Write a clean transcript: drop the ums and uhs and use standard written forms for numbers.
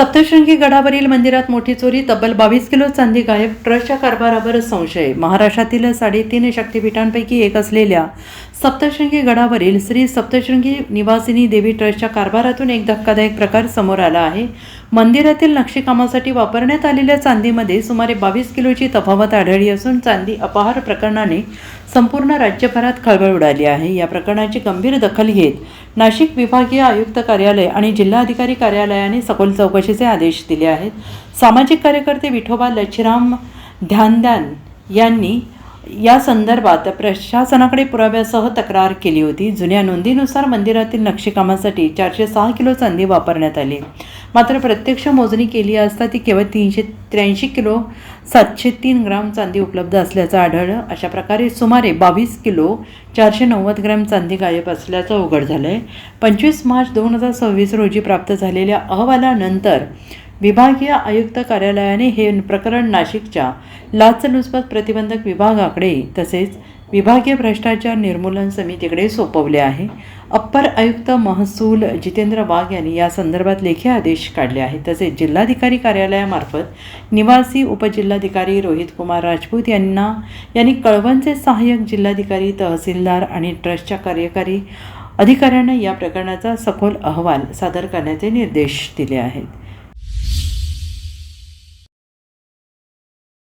सप्तशृंगी गडावरील मंदिरात मोठी चोरी, तब्बल 22 किलो चांदी गायब, ट्रस्टच्या कारभारावर संशय। महाराष्ट्रातील 3.5 शक्तिपीठांपैकी एक असलेल्या सप्तशृंगी गडावरील श्री सप्तशृंगी निवासिनी देवी ट्रस्टच्या कारभारातून एक धक्कादायक प्रकार समोर आला आहे। मंदिरातील नक्षीकामासाठी वापरण्यात आलेल्या चांदीमध्ये सुमारे 22 किलोची तफावत आढळली असून चांदी अपहार प्रकरणाने संपूर्ण राज्यभरात खळबळ उडाली आहे। या प्रकरणाची गंभीर दखल घेत नाशिक विभागीय आयुक्त कार्यालय आणि जिल्हाधिकारी कार्यालयाने सखोल चौकशीचे आदेश दिले आहेत। सामाजिक कार्यकर्ते विठोबा लच्छीराम ध्यानदान यांनी या संदर्भात प्रशासनाकडे पुराव्यासह तक्रार केली होती। जुन्या नोंदीनुसार मंदिरातील नक्षीकामासाठी 406 किलो चांदी वापरण्यात आली, मात्र प्रत्यक्ष मोजणी केली असता ती केवळ 383 किलो 703 ग्राम चांदी उपलब्ध असल्याचं आढळलं। अशा प्रकारे सुमारे 22 किलो 490 ग्रॅम चांदी गायब असल्याचं उघड झालंय। 25 मार्च 2026 रोजी प्राप्त झालेल्या अहवालानंतर विभागीय आयुक्त कार्यालयाने हे प्रकरण नाशिकच्या लाचलुचपत प्रतिबंधक विभागाकडे तसेच विभागीय भ्रष्टाचार निर्मूलन समितीकडे सोपवले आहे। अप्पर आयुक्त महसूल जितेंद्र वाघ यांनी या संदर्भात लेखी आदेश काढले आहेत। तसेच जिल्हाधिकारी कार्यालयामार्फत निवासी उपजिल्हाधिकारी रोहित कुमार राजपूत यांनी कळवणचे सहाय्यक जिल्हाधिकारी, तहसीलदार आणि ट्रस्टच्या कार्यकारी अधिकाऱ्यांना या प्रकरणाचा सखोल अहवाल सादर करण्याचे निर्देश दिले आहेत।